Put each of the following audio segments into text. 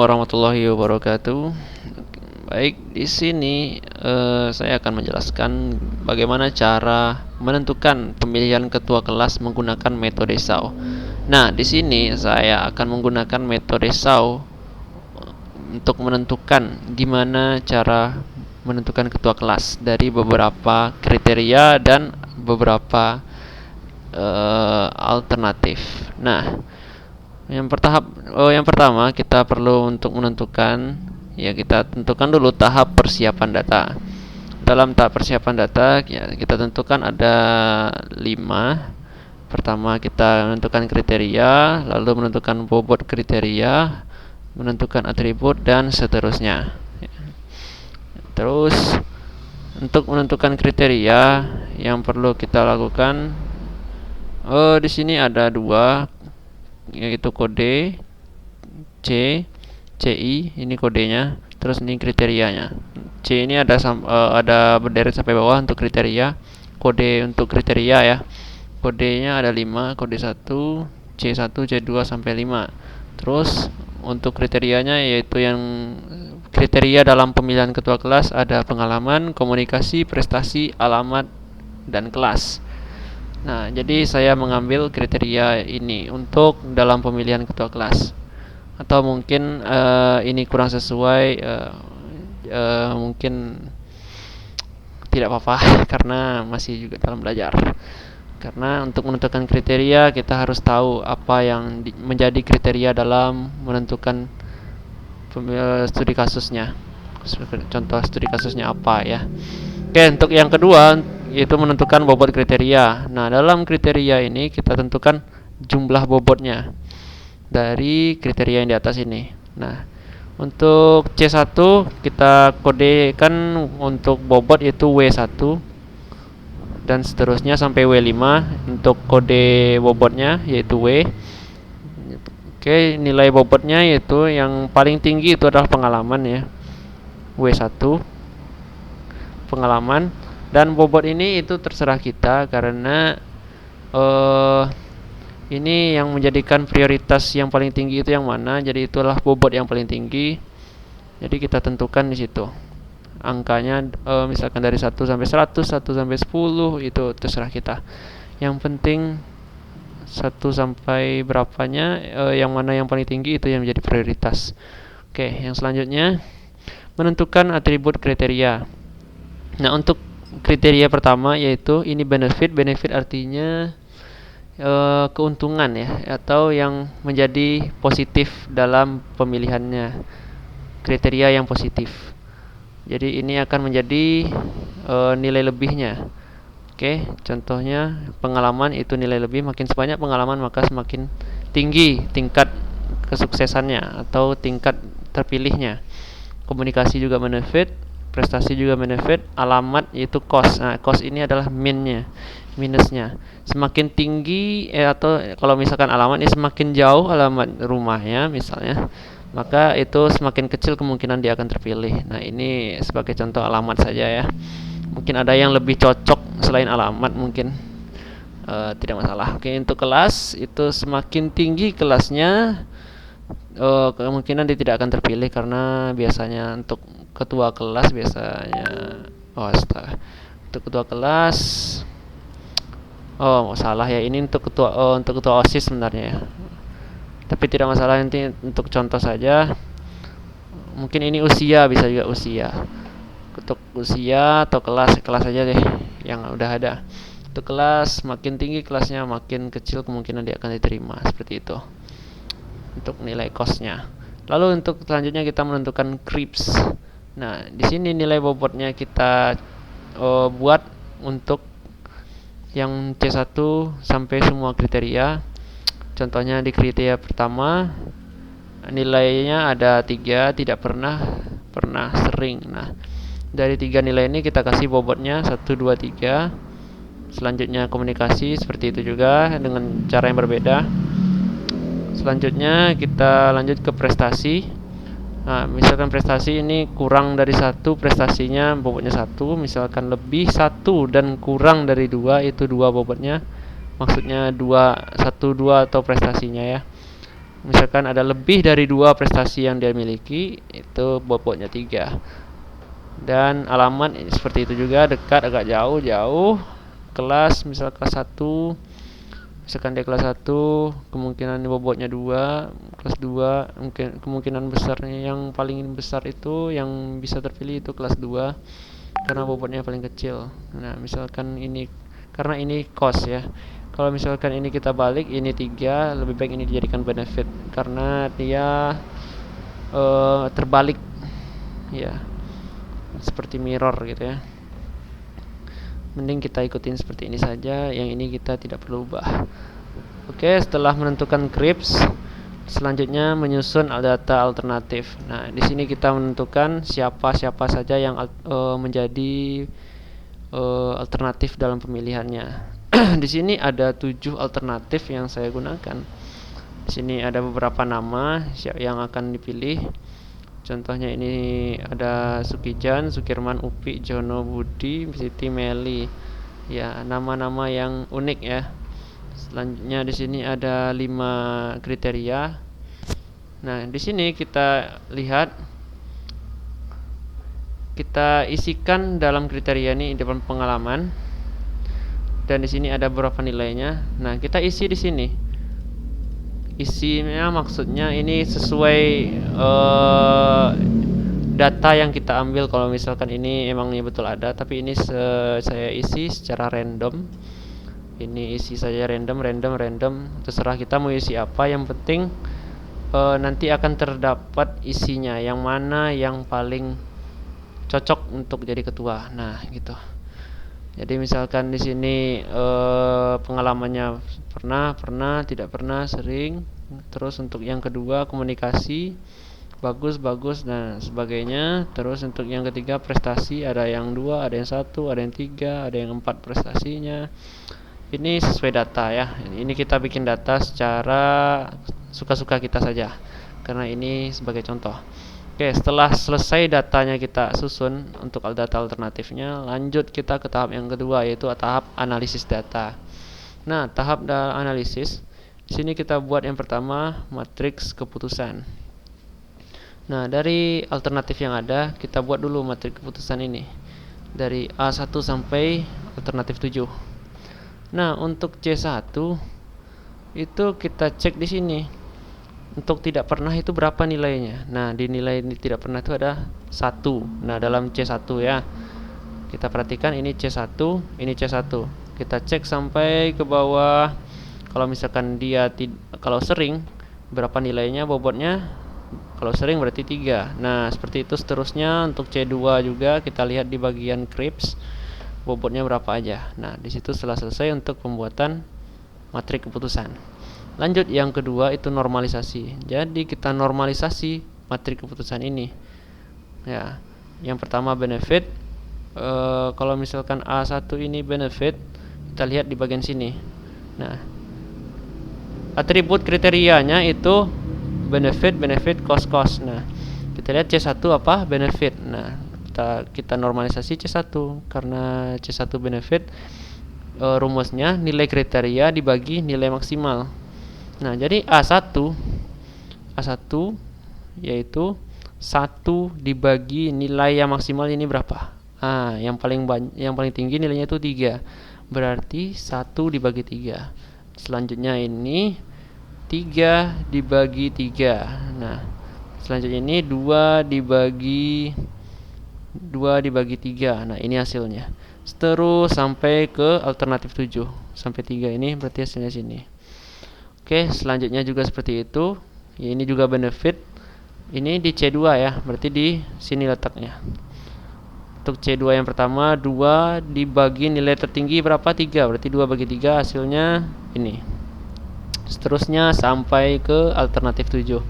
Warahmatullahi wabarakatuh. Baik, di sini saya akan menjelaskan bagaimana cara menentukan pemilihan ketua kelas menggunakan metode SAW. Nah, di sini saya akan menggunakan metode SAW untuk menentukan gimana cara menentukan ketua kelas dari beberapa kriteria dan beberapa alternatif. Nah, yang pertama kita perlu untuk menentukan, ya kita tentukan dulu tahap persiapan data. Dalam tahap persiapan data, ya kita tentukan ada 5. Pertama kita menentukan kriteria, lalu menentukan bobot kriteria, menentukan atribut dan seterusnya. Terus untuk menentukan kriteria yang perlu kita lakukan, di sini ada 2, yaitu kode C, CI, ini kodenya, terus ini kriterianya. C ini ada berderet sampai bawah untuk kriteria, kode untuk kriteria ya. Kodenya ada 5, kode 1, C1, C2 sampai 5. Terus untuk kriterianya yaitu yang kriteria dalam pemilihan ketua kelas ada pengalaman, komunikasi, prestasi, alamat, dan kelas. Nah, jadi saya mengambil kriteria ini untuk dalam pemilihan ketua kelas. Atau mungkin ini kurang sesuai, mungkin tidak apa-apa karena masih juga dalam belajar. Karena untuk menentukan kriteria kita harus tahu apa yang menjadi kriteria dalam menentukan studi kasusnya. Contoh studi kasusnya apa ya. Oke, untuk yang kedua yaitu menentukan bobot kriteria. Nah, dalam kriteria ini kita tentukan jumlah bobotnya dari kriteria yang di atas ini. Nah, untuk C1 kita kodekan untuk bobot yaitu W1 dan seterusnya sampai W5 untuk kode bobotnya yaitu W. Oke, nilai bobotnya yaitu yang paling tinggi itu adalah pengalaman ya. W1 pengalaman. Dan bobot ini itu terserah kita karena ini yang menjadikan prioritas yang paling tinggi itu yang mana. Jadi itulah bobot yang paling tinggi. Jadi kita tentukan di situ. Angkanya misalkan dari 1 sampai 100, 1 sampai 10 itu terserah kita. Yang penting 1 sampai berapanya yang mana yang paling tinggi itu yang menjadi prioritas. Oke, yang selanjutnya menentukan atribut kriteria. Nah, untuk kriteria pertama yaitu ini benefit artinya keuntungan ya, atau yang menjadi positif dalam pemilihannya, kriteria yang positif. Jadi ini akan menjadi nilai lebihnya. Oke, contohnya pengalaman itu nilai lebih, makin sebanyak pengalaman maka semakin tinggi tingkat kesuksesannya atau tingkat terpilihnya. Komunikasi juga benefit, prestasi juga benefit, alamat yaitu cost. Nah, cost ini adalah minusnya. Semakin tinggi atau kalau misalkan alamat ini semakin jauh alamat rumahnya misalnya, maka itu semakin kecil kemungkinan dia akan terpilih. Nah, ini sebagai contoh alamat saja ya. Mungkin ada yang lebih cocok selain alamat mungkin. Tidak masalah. Oke, untuk kelas itu semakin tinggi kelasnya, kemungkinan dia tidak akan terpilih karena biasanya untuk ketua kelas untuk ketua kelas salah ya, ini untuk ketua OSIS sebenarnya ya. Tapi tidak masalah, nanti untuk contoh saja. Mungkin ini usia, bisa juga usia. Untuk usia atau kelas saja deh yang udah ada. Untuk kelas makin tinggi kelasnya makin kecil kemungkinan dia akan diterima, seperti itu. Untuk nilai costnya. Lalu untuk selanjutnya kita menentukan CRIPS. Nah, di sini nilai bobotnya kita buat untuk yang C1 sampai semua kriteria. Contohnya di kriteria pertama nilainya ada 3, tidak pernah, sering. Nah, dari 3 nilai ini kita kasih bobotnya 1, 2, 3. Selanjutnya komunikasi seperti itu juga dengan cara yang berbeda. Selanjutnya kita lanjut ke prestasi. Nah, misalkan prestasi ini kurang dari 1, prestasinya bobotnya 1. Misalkan lebih 1 dan kurang dari 2, itu 2 bobotnya. Maksudnya 1, 2 atau prestasinya ya. Misalkan ada lebih dari 2 prestasi yang dia miliki, itu bobotnya 3. Dan alamat seperti itu juga, dekat, agak jauh. Kelas, misal kelas 1, misalkan dia kelas 1, kemungkinan bobotnya 2. Kelas 2 mungkin kemungkinan besarnya, yang paling besar itu yang bisa terpilih itu kelas 2 karena bobotnya paling kecil. Nah, misalkan ini karena ini cost ya. Kalau misalkan ini kita balik, ini 3, lebih baik ini dijadikan benefit karena dia terbalik ya, seperti mirror gitu ya. Mending kita ikutin seperti ini saja, yang ini kita tidak perlu ubah. Oke, setelah menentukan Krips, selanjutnya menyusun data alternatif. Nah, di sini kita menentukan siapa saja yang menjadi alternatif dalam pemilihannya. Di sini ada 7 alternatif yang saya gunakan. Di sini ada beberapa nama yang akan dipilih. Contohnya ini ada Sukijan, Sukirman, Upi, Jono, Budi, Siti, Meli. Ya, nama-nama yang unik ya. Selanjutnya di sini ada 5 kriteria. Nah, di sini kita lihat, kita isikan dalam kriteria ini di depan pengalaman. Dan di sini ada beberapa nilainya. Nah, kita isi di sini. Isinya maksudnya ini sesuai data yang kita ambil. Kalau misalkan ini emangnya betul ada, tapi ini saya isi secara random. Ini isi saja random. Terserah kita mau isi apa. Yang penting nanti akan terdapat isinya, yang mana yang paling cocok untuk jadi ketua. Nah, gitu. Jadi misalkan di sini pengalamannya pernah, tidak pernah, sering. Terus untuk yang kedua komunikasi bagus dan sebagainya. Terus untuk yang ketiga prestasi, ada yang 2, ada yang 1, ada yang 3, ada yang 4 prestasinya. Ini sesuai data ya. Ini kita bikin data secara suka-suka kita saja, karena ini sebagai contoh. Oke, setelah selesai datanya kita susun untuk data alternatifnya, lanjut kita ke tahap yang kedua, yaitu tahap analisis data. Nah, tahap analisis, di sini kita buat yang pertama matriks keputusan. Nah, dari alternatif yang ada, kita buat dulu matriks keputusan ini. Dari A1 sampai alternatif 7. Nah, untuk C1 itu kita cek di sini. Untuk tidak pernah itu berapa nilainya. Nah, di nilai ini tidak pernah itu ada 1. Nah, dalam C1 ya, kita perhatikan ini C1, ini C1. Kita cek sampai ke bawah. Kalau misalkan dia kalau sering, berapa nilainya, bobotnya. Kalau sering berarti 3. Nah, seperti itu seterusnya. Untuk C2 juga kita lihat di bagian Krips, bobotnya berapa aja. Nah, di situ setelah selesai untuk pembuatan matriks keputusan. Lanjut yang kedua itu normalisasi. Jadi kita normalisasi matriks keputusan ini. Ya, yang pertama benefit. Kalau misalkan A1 ini benefit, kita lihat di bagian sini. Nah, atribut kriterianya itu benefit, cost. Nah, kita lihat C1 apa? Benefit. Nah, kita normalisasi C1 karena C1 benefit. Rumusnya nilai kriteria dibagi nilai maksimal. Nah, jadi A1 yaitu 1 dibagi nilai yang maksimal ini berapa? Yang paling tinggi nilainya itu 3. Berarti 1 dibagi 3. Selanjutnya ini 3 dibagi 3. Nah, selanjutnya ini 2 dibagi 3. Nah, ini hasilnya. Terus sampai ke alternatif 7. Sampai 3 ini berarti hasilnya sini. Oke, selanjutnya juga seperti itu. Ya, ini juga benefit. Ini di C2 ya, berarti di sini letaknya. Untuk C2 yang pertama 2 dibagi nilai tertinggi berapa? 3. Berarti 2 bagi 3 hasilnya ini. Seterusnya sampai ke alternatif 7.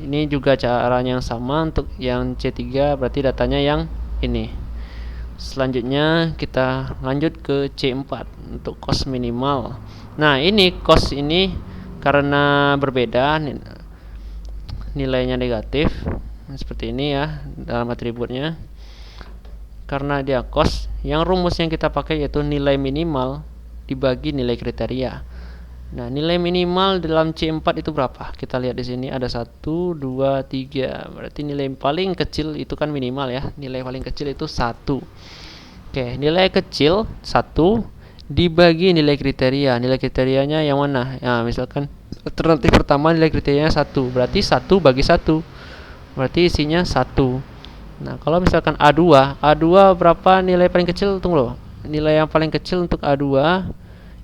Ini juga caranya yang sama. Untuk yang C3 berarti datanya yang ini. Selanjutnya kita lanjut ke C4 untuk cost minimal. Nah, ini cost ini karena berbeda nilainya negatif seperti ini ya dalam atributnya. Karena dia cost, yang rumus yang kita pakai yaitu nilai minimal dibagi nilai kriteria. Nah, nilai minimal dalam C4 itu berapa? Kita lihat di sini ada 1, 2, 3. Berarti nilai paling kecil itu kan minimal ya. Nilai paling kecil itu 1. Oke, nilai kecil 1 dibagi nilai kriteria. Nilai kriterianya yang mana? Ya, misalkan alternatif pertama nilai kriterianya 1. Berarti 1 bagi 1. Berarti isinya 1. Nah, kalau misalkan A2 berapa nilai paling kecil? Tunggu loh. Nilai yang paling kecil untuk A2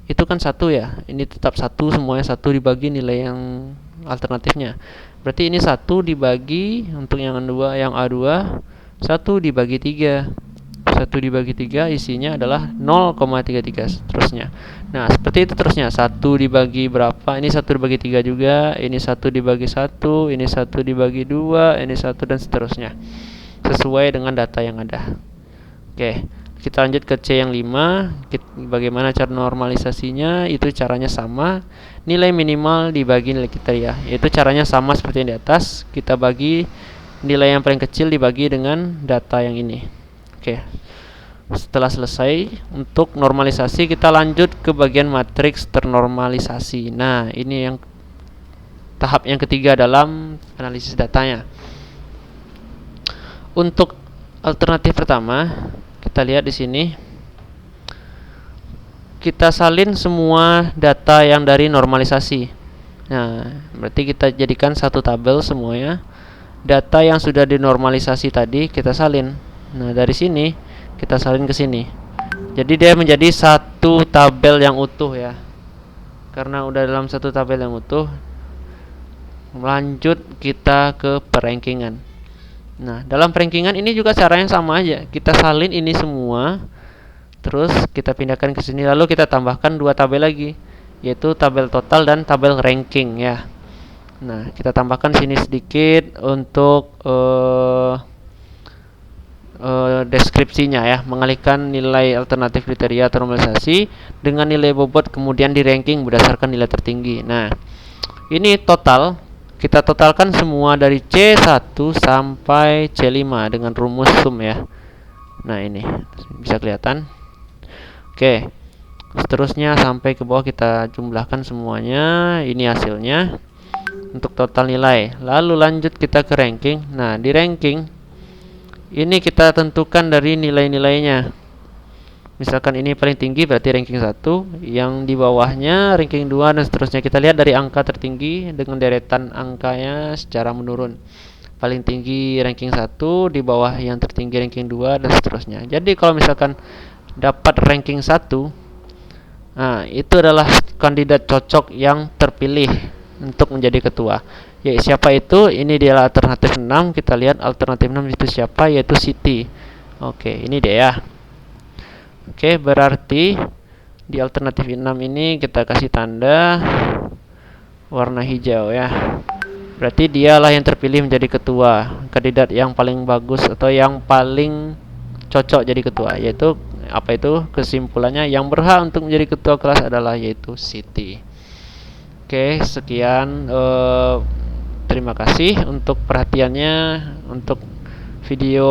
itu kan 1 ya. Ini tetap 1, semuanya 1 dibagi nilai yang alternatifnya. Berarti ini 1 dibagi untuk yang kedua, yang A2, 1 dibagi 3. 1 dibagi 3 isinya adalah 0,33 seterusnya. Nah, seperti itu terusnya. 1 dibagi berapa? Ini 1 dibagi 3 juga. Ini 1 dibagi 1. Ini 1 dibagi 2. Ini 1 dan seterusnya. Sesuai dengan data yang ada. Oke. Kita lanjut ke C yang 5. Bagaimana cara normalisasinya? Itu caranya sama. Nilai minimal dibagi nilai kriteria. Itu caranya sama seperti yang di atas. Kita bagi nilai yang paling kecil dibagi dengan data yang ini. Oke. Setelah selesai untuk normalisasi, kita lanjut ke bagian matriks ternormalisasi. Nah, ini yang tahap yang ketiga dalam analisis datanya. Untuk alternatif pertama, kita lihat di sini. Kita salin semua data yang dari normalisasi. Nah, berarti kita jadikan satu tabel semuanya. Data yang sudah dinormalisasi tadi kita salin. Nah, dari sini kita salin ke sini. Jadi dia menjadi satu tabel yang utuh ya. Karena udah dalam satu tabel yang utuh, lanjut kita ke perankingan. Nah, dalam perankingan ini juga caranya sama aja. Kita salin ini semua, terus kita pindahkan ke sini, lalu kita tambahkan dua tabel lagi, yaitu tabel total dan tabel ranking ya. Nah, kita tambahkan sini sedikit untuk deskripsinya ya, mengalihkan nilai alternatif kriteria normalisasi dengan nilai bobot kemudian di ranking berdasarkan nilai tertinggi. Nah, ini total. Kita totalkan semua dari C1 sampai C5 dengan rumus sum ya. Nah, ini bisa kelihatan. Oke. Seterusnya sampai ke bawah kita jumlahkan semuanya. Ini hasilnya untuk total nilai. Lalu lanjut kita ke ranking. Nah, di ranking ini kita tentukan dari nilai-nilainya. Misalkan ini paling tinggi berarti ranking 1, yang di bawahnya ranking 2 dan seterusnya. Kita lihat dari angka tertinggi dengan deretan angkanya secara menurun. Paling tinggi ranking 1, di bawah yang tertinggi ranking 2 dan seterusnya. Jadi kalau misalkan dapat ranking 1, nah itu adalah kandidat cocok yang terpilih untuk menjadi ketua. Ya, siapa itu? Ini dia alternatif 6. Kita lihat alternatif 6 itu siapa, yaitu Siti. Oke, ini dia ya. Oke, berarti di alternatif 6 ini kita kasih tanda warna hijau ya. Berarti dialah yang terpilih menjadi ketua, kandidat yang paling bagus atau yang paling cocok jadi ketua, yaitu apa itu? Kesimpulannya yang berhak untuk menjadi ketua kelas adalah yaitu Siti. Oke, sekian, terima kasih untuk perhatiannya untuk video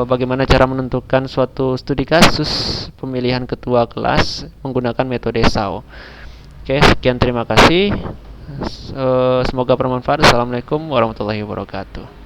bagaimana cara menentukan suatu studi kasus pemilihan ketua kelas menggunakan metode SAO. Oke, sekian, terima kasih. Semoga bermanfaat. Assalamualaikum warahmatullahi wabarakatuh.